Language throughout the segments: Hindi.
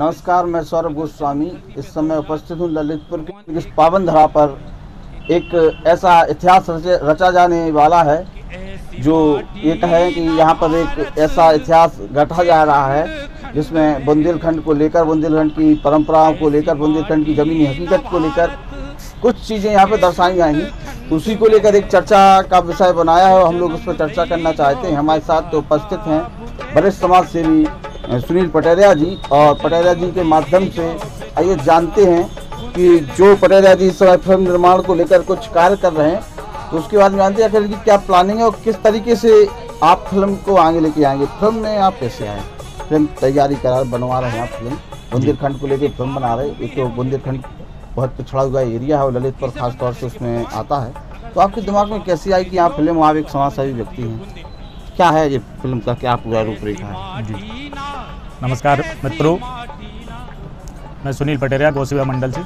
नमस्कार, मैं सौरभ गोस्वामी इस समय उपस्थित हूँ ललितपुर की इस पावन धरा पर। एक ऐसा इतिहास रचा जाने वाला है जो ये कहे कि यहाँ पर एक ऐसा इतिहास घटा जा रहा है जिसमें बुंदेलखंड को लेकर, बुंदेलखंड की परंपराओं को लेकर, बुंदेलखंड की ज़मीनी हकीकत को लेकर कुछ चीज़ें यहाँ पर दर्शाई जाएंगी। उसी को लेकर एक चर्चा का विषय बनाया है और हम लोग उस पर चर्चा करना चाहते हैं। हमारे साथ तो उपस्थित हैं वरिष्ठ समाज सेवी सुनील पटेरिया जी, और पटेरिया जी के माध्यम से आइए जानते हैं कि जो पटेरिया जी इस समय फिल्म निर्माण को लेकर कुछ कार्य कर रहे हैं, तो उसके बाद में जानते हैं कि क्या प्लानिंग है और किस तरीके से आप फिल्म को आगे लेके आएंगे। फिल्म में आप कैसे आए, फिल्म तैयारी करा बनवा रहे हैं आप, फिल्म बुंदेलखंड को लेकर फिल्म बना रहे हैं। एक तो बुंदेलखंड बहुत पिछड़ा हुआ एरिया है और ललितपुर खास तौर से उसमें आता है, तो आपके दिमाग में कैसी आई कि आप फिल्म, आप एक समाजसेवी व्यक्ति हैं, क्या है ये फिल्म का, क्या पूरा रूपरेखा है? जी नमस्कार मित्रों, मैं सुनील पटेरिया गौसेवा मंडल से।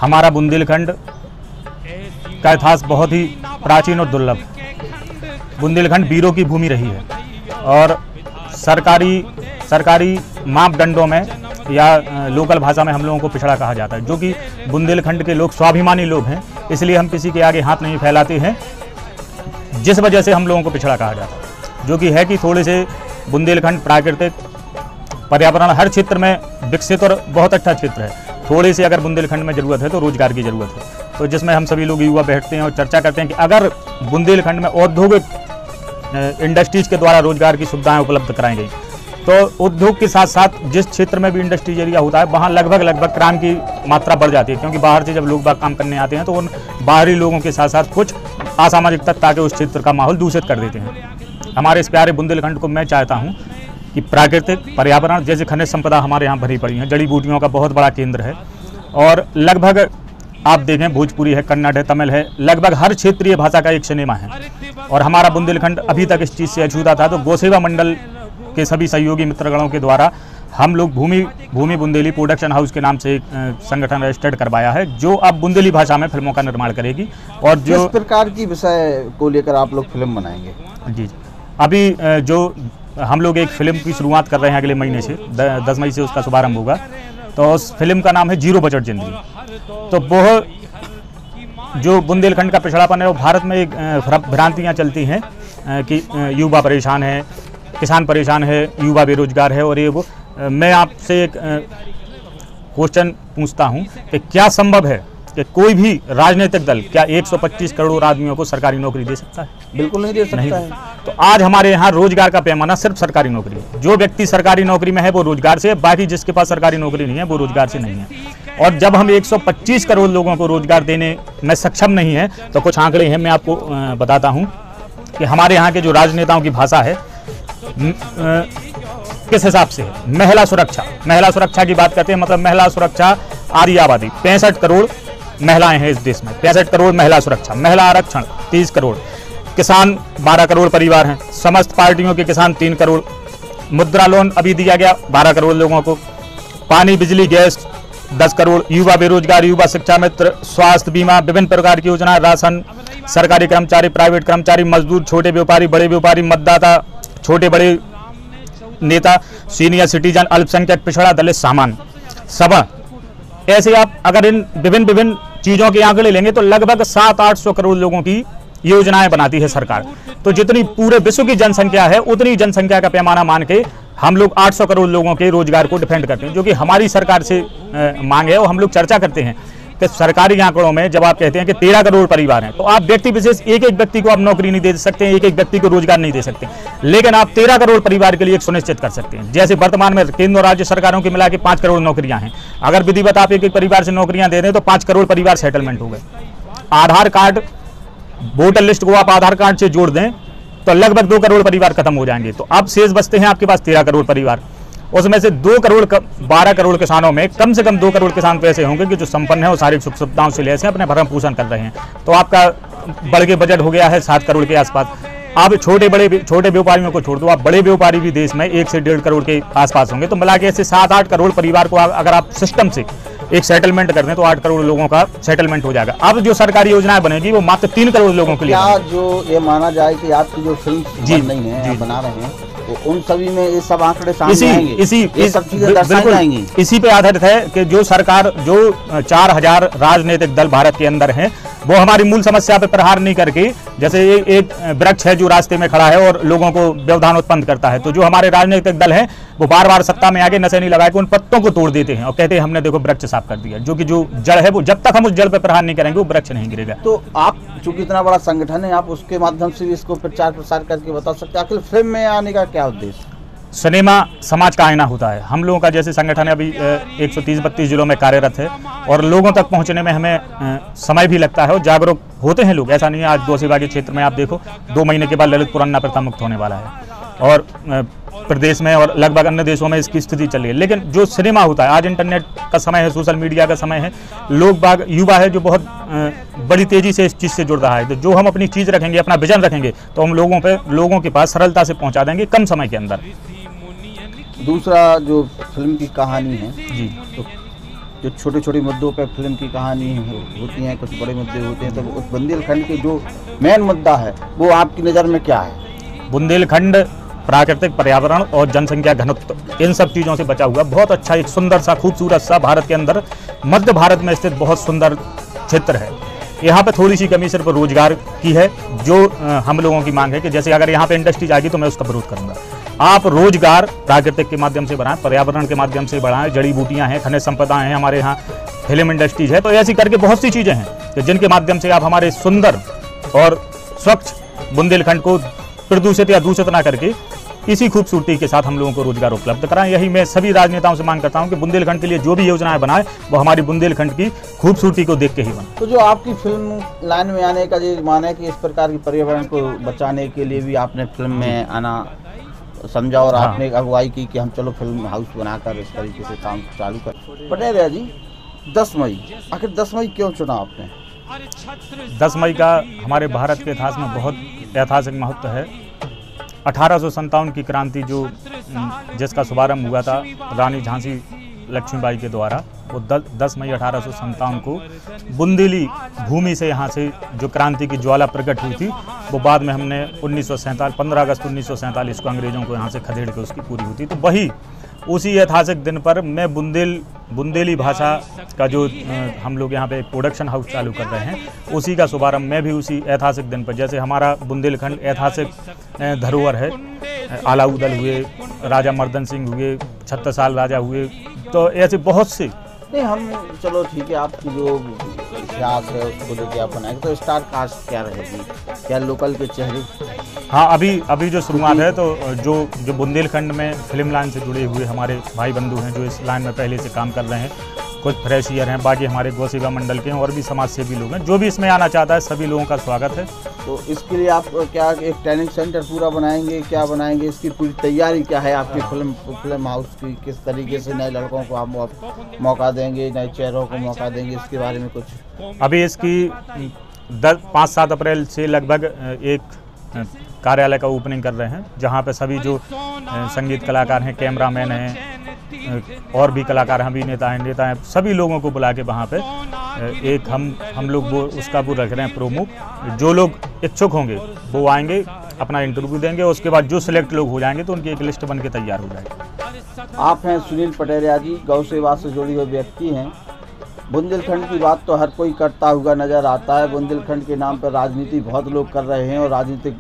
हमारा बुंदेलखंड का इतिहास बहुत ही प्राचीन और दुर्लभ। बुंदेलखंड वीरों की भूमि रही है और सरकारी मापदंडों में या लोकल भाषा में हम लोगों को पिछड़ा कहा जाता है, जो कि बुंदेलखंड के लोग स्वाभिमानी लोग हैं, इसलिए हम किसी के आगे हाथ नहीं फैलाते हैं, जिस वजह से हम लोगों को पिछड़ा कहा जाता है। जो कि है कि थोड़े से बुंदेलखंड प्राकृतिक पर्यावरण हर क्षेत्र में विकसित और बहुत अच्छा क्षेत्र है। थोड़ी सी अगर बुंदेलखंड में ज़रूरत है तो रोजगार की ज़रूरत है, तो जिसमें हम सभी लोग युवा बैठते हैं और चर्चा करते हैं कि अगर बुंदेलखंड में औद्योगिक इंडस्ट्रीज के द्वारा रोजगार की सुविधाएं उपलब्ध कराई गई, तो उद्योग के साथ साथ जिस क्षेत्र में भी इंडस्ट्रीज एरिया होता है वहाँ लगभग क्राइम की मात्रा बढ़ जाती है, क्योंकि बाहर से जब लोग बाग काम करने आते हैं तो उन बाहरी लोगों के साथ साथ कुछ असामाजिक तत्व आके उस क्षेत्र का माहौल दूषित कर देते हैं। हमारे इस प्यारे बुंदेलखंड को मैं चाहता हूँ कि प्राकृतिक पर्यावरण जैसे खनिज संपदा हमारे यहाँ भरी पड़ी है, जड़ी बूटियों का बहुत बड़ा केंद्र है, और लगभग आप देखें भोजपुरी है, कन्नड़ है, तमिल है, लगभग हर क्षेत्रीय भाषा का एक सिनेमा है। और हमारा बुंदेलखंड अभी तक इस चीज़ से अछूता था, तो गौसेवा मंडल के सभी सहयोगी मित्रगणों के द्वारा हम लोग भूमि बुंदेली प्रोडक्शन हाउस के नाम से एक संगठन रजिस्टर्ड करवाया है, जो अब बुंदेली भाषा में फिल्मों का निर्माण करेगी। और जो किस प्रकार की विषय को लेकर आप लोग फिल्म बनाएंगे? जी, अभी जो हम लोग एक फिल्म की शुरुआत कर रहे हैं, अगले महीने से 10 मई से उसका शुभारंभ होगा। तो उस फिल्म का नाम है जीरो बजट जिंदगी। तो वो जो बुंदेलखंड का पिछड़ापन है, वो भारत में एक भ्रांतियाँ चलती हैं कि युवा परेशान है, किसान परेशान है, युवा बेरोजगार है, और ये वो। मैं आपसे एक क्वेश्चन पूछता हूँ कि क्या संभव है कि कोई भी राजनीतिक दल क्या 125 करोड़ आदमियों को सरकारी नौकरी दे सकता है? बिल्कुल नहीं दे सकता है। तो आज हमारे यहाँ रोजगार का पैमाना सिर्फ सरकारी नौकरी है। जो व्यक्ति सरकारी नौकरी में है वो रोजगार से है, बाकी जिसके पास सरकारी नौकरी नहीं है वो रोजगार से नहीं है। और जब हम 125 करोड़ लोगों को रोजगार देने में सक्षम नहीं है, तो कुछ आंकड़े हैं, मैं आपको बताता हूँ कि हमारे यहाँ के जो राजनेताओं की भाषा है किस हिसाब से है। महिला सुरक्षा की बात करते हैं, मतलब महिला सुरक्षा आर्य आबादी 65 करोड़ महिलाएं हैं इस देश में, 65 करोड़ महिला सुरक्षा, महिला आरक्षण 30 करोड़, किसान 12 करोड़ परिवार हैं, समस्त पार्टियों के किसान 3 करोड़, मुद्रा लोन अभी दिया गया 12 करोड़ लोगों को, पानी बिजली गैस 10 करोड़, युवा बेरोजगार, युवा शिक्षा मित्र, स्वास्थ्य बीमा, विभिन्न प्रकार की योजना, राशन, सरकारी कर्मचारी, प्राइवेट कर्मचारी, मजदूर, छोटे व्यापारी, बड़े व्यापारी, मतदाता, छोटे बड़े नेता, सीनियर सिटीजन, अल्पसंख्यक, पिछड़ा, दलित, सामान्य सभा। ऐसे आप अगर इन विभिन्न चीज़ों के आंकड़े लेंगे तो लगभग 700-800 करोड़ लोगों की योजनाएं बनाती है सरकार। तो जितनी पूरे विश्व की जनसंख्या है, उतनी जनसंख्या का पैमाना मान के हम लोग 800 करोड़ लोगों के रोजगार को डिफेंड करते हैं, जो कि हमारी सरकार से मांग है। और हम लोग चर्चा करते हैं कि सरकारी आंकड़ों में जब आप कहते हैं कि 13 करोड़ परिवार हैं, तो आप व्यक्ति विशेष एक व्यक्ति को आप नौकरी नहीं दे सकते, एक व्यक्ति को रोजगार नहीं दे सकते, लेकिन आप 13 करोड़ परिवार के लिए एक सुनिश्चित कर सकते हैं। जैसे वर्तमान में केंद्र और राज्य सरकारों की मिला के 5 करोड़ नौकरियां हैं। अगर विधिवत आप एक परिवार से नौकरियां दे दें तो 5 करोड़ परिवार सेटलमेंट हो गए। आधार कार्ड, वोटर लिस्ट को आप आधार कार्ड से जोड़ दें तो लगभग 2 करोड़ परिवार खत्म हो जाएंगे। तो अब शेष बचते हैं आपके पास 13 करोड़ परिवार। उसमें से 12 करोड़ किसानों में कम से कम 2 करोड़ किसान तो ऐसे होंगे कि जो संपन्न है और सारी सुख सुविधाओं से लैस हैं, अपने भरण पोषण कर रहे हैं। तो आपका बढ़ के बजट हो गया है 7 करोड़ के आसपास। आप छोटे व्यापारियों को छोड़ दो, आप बड़े व्यापारी भी देश में 1 से 1.5 करोड़ के आसपास होंगे। तो मिला के ऐसे 7-8 करोड़ परिवार को अगर आप सिस्टम से एक सेटलमेंट कर दें तो 8 करोड़ लोगों का सेटलमेंट हो जाएगा। अब जो सरकारी योजनाएं बनेगी वो मात्र 3 करोड़ लोगों के लिए। क्या जो ये माना जाए कि आपकी जो फिल्म बन रही है, बना रहे हैं, उन सभी में ये सब आंकड़े सामने आएंगे, ये सब चीजें दर्शाई जाएंगी। इसी पे आधारित है कि जो सरकार, जो 4000 राजनीतिक दल भारत के अंदर हैं, वो हमारी मूल समस्या पे प्रहार नहीं करके, जैसे एक वृक्ष है जो रास्ते में खड़ा है और लोगों को व्यवधान उत्पन्न करता है, तो जो हमारे राजनीतिक दल हैं वो बार बार सत्ता में आके नशे नहीं लगा के उन पत्तों को तोड़ देते हैं और कहते हैं हमने देखो वृक्ष साफ कर दिया, जो कि जो जड़ है वो जब तक हम उस जड़ पे प्रहार नहीं करेंगे वो वृक्ष नहीं गिरेगा। तो आप चूंकि इतना बड़ा संगठन है, आप उसके माध्यम से भी इसको प्रचार प्रसार करके बता सकते हैं आखिर फिल्म में आने का क्या उद्देश्य? सिनेमा समाज का आईना होता है। हम लोगों का जैसे संगठन है अभी 130-32 जिलों में कार्यरत है और लोगों तक पहुंचने में हमें समय भी लगता है और जागरूक होते हैं लोग। ऐसा नहीं है, आज गौसेवा के क्षेत्र में आप देखो 2 महीने के बाद ललितपुर अन्ना प्रथा मुक्त होने वाला है और प्रदेश में और लगभग अन्य देशों में इसकी स्थिति चल रही है। लेकिन जो सिनेमा होता है, आज इंटरनेट का समय है, सोशल मीडिया का समय है, लोग बाग युवा है जो बहुत बड़ी तेजी से इस चीज़ से जुड़ रहा है। तो जो हम अपनी चीज़ रखेंगे, अपना विजन रखेंगे, तो हम लोगों के पास सरलता से पहुंचा देंगे कम समय के अंदर। दूसरा जो फिल्म की कहानी है जी, तो जो छोटे छोटे मुद्दों पर फिल्म की कहानी होती है, कुछ बड़े मुद्दे होते हैं, तो उस बुंदेलखंड के जो मेन मुद्दा है वो आपकी नज़र में क्या है? बुंदेलखंड प्राकृतिक पर्यावरण और जनसंख्या घनत्व, इन सब चीज़ों से बचा हुआ बहुत अच्छा एक सुंदर सा खूबसूरत सा भारत के अंदर मध्य भारत में स्थित बहुत सुंदर क्षेत्र है। यहाँ पे थोड़ी सी कमी सिर्फ रोजगार की है, जो हम लोगों की मांग है कि जैसे अगर यहाँ पे इंडस्ट्री जाएगी तो मैं उसका विरोध करूँगा। आप रोजगार प्राकृतिक के माध्यम से बढ़ाएं, पर्यावरण के माध्यम से बढ़ाएं, जड़ी बूटियाँ हैं, खनिज संपदा हैं, हमारे यहाँ फिल्म इंडस्ट्रीज है, तो ऐसी करके बहुत सी चीज़ें हैं कि जिनके माध्यम से आप हमारे सुंदर और स्वच्छ बुंदेलखंड को प्रदूषित या दूषित ना करके इसी खूबसूरती के साथ हम लोगों को रोजगार उपलब्ध कराएं। यही मैं सभी राजनेताओं से मांग करता हूं कि बुंदेलखंड के लिए जो भी योजनाएं बनाएं वो हमारी बुंदेलखंड की खूबसूरती को देख के ही बने। तो जो आपकी फिल्म लाइन में आने का जो मान है कि इस प्रकार की पर्यावरण को बचाने के लिए भी आपने फिल्म में आना समझा और आपने एक अगुवाई की कि हम चलो फिल्म हाउस बनाकर इस तरीके से काम चालू कर। पटेरिया जी, 10 मई, आखिर 10 मई क्यों चुना आपने? 10 मई का हमारे भारत के इतिहास में बहुत ऐतिहासिक महत्व है। 1857 की क्रांति जिसका शुभारंभ हुआ था रानी झांसी लक्ष्मीबाई के द्वारा, वो 10 मई 1857 को बुंदेली भूमि से यहाँ से जो क्रांति की ज्वाला प्रकट हुई थी, वो बाद में हमने 15 अगस्त 1947 को अंग्रेजों को यहाँ से खदेड़ के उसकी पूरी हुई थी। तो वही उसी ऐतिहासिक दिन पर मैं बुंदेली भाषा का जो हम लोग यहाँ पे प्रोडक्शन हाउस चालू कर रहे हैं, उसी का शुभारंभ मैं भी उसी ऐतिहासिक दिन पर, जैसे हमारा बुंदेलखंड ऐतिहासिक धरोहर है, आलाउदल हुए, राजा मर्दन सिंह हुए, छत्रसाल राजा हुए, तो ऐसे बहुत से। नहीं, हम चलो ठीक है, आपकी जो इतिहास है उसको लेके आप बनाएंगे, तो स्टार कास्ट क्या रहेगी, क्या लोकल के चेहरे? हाँ, अभी जो शुरुआत है, तो जो बुंदेलखंड में फिल्म लाइन से जुड़े हुए हमारे भाई बंधु हैं जो इस लाइन में पहले से काम कर रहे हैं, कुछ फ्रेश ईयर हैं, बाकी हमारे गौसेवा मंडल के हैं और भी समाज सेवी लोग हैं, जो भी इसमें आना चाहता है सभी लोगों का स्वागत है। तो इसके लिए आप क्या एक ट्रेनिंग सेंटर पूरा बनाएंगे, क्या बनाएंगे, इसकी पूरी तैयारी क्या है आपकी फिल्म हाउस की? किस तरीके से नए लड़कों को आप मौका देंगे, नए चेहरों को मौका देंगे, इसके बारे में कुछ? अभी इसकी 5-7 अप्रैल से लगभग एक कार्यालय का ओपनिंग कर रहे हैं, जहां पे सभी जो संगीत कलाकार हैं, कैमरामैन हैं और भी कलाकार हैं, अभिनेता हैं, सभी लोगों को बुला के वहाँ पे एक हम लोग वो उसका वो रख रहे हैं प्रोमो। जो लोग इच्छुक होंगे वो आएंगे, अपना इंटरव्यू देंगे और उसके बाद जो सिलेक्ट लोग हो जाएंगे तो उनकी एक लिस्ट बन के तैयार हो जाएगी। आप हैं सुनील पटेरिया जी, गौ सेवा से जुड़े हुए व्यक्ति हैं। बुंदेलखंड की बात तो हर कोई करता हुआ नज़र आता है। बुंदेलखंड के नाम पर राजनीति बहुत लोग कर रहे हैं और राजनीतिक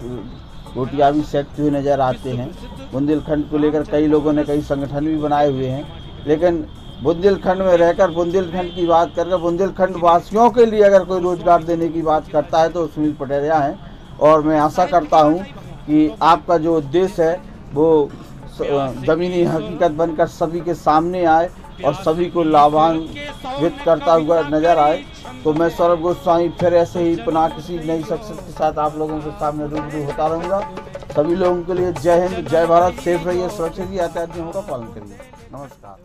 रोटियाँ भी सेकते हुए नज़र आते हैं। बुंदेलखंड को लेकर कई लोगों ने कई संगठन भी बनाए हुए हैं, लेकिन बुंदेलखंड में रहकर बुंदेलखंड की बात करके बुंदेलखंड वासियों के लिए अगर कोई रोजगार देने की बात करता है तो सुनील पटेरिया हैं। और मैं आशा करता हूं कि आपका जो उद्देश्य है वो ज़मीनी हकीकत बनकर सभी के सामने आए और सभी को लाभान्वित करता हुआ नज़र आए। तो मैं सौरभ गोस्वामी फिर ऐसे ही पुनः किसी नई शख्सियत के साथ आप लोगों के सामने रूबरू होता रहूँगा। सभी लोगों के लिए जय हिंद, जय भारत, सेफ रहिए, सुरक्षित यातायात नियमों का पालन करिए। नमस्कार।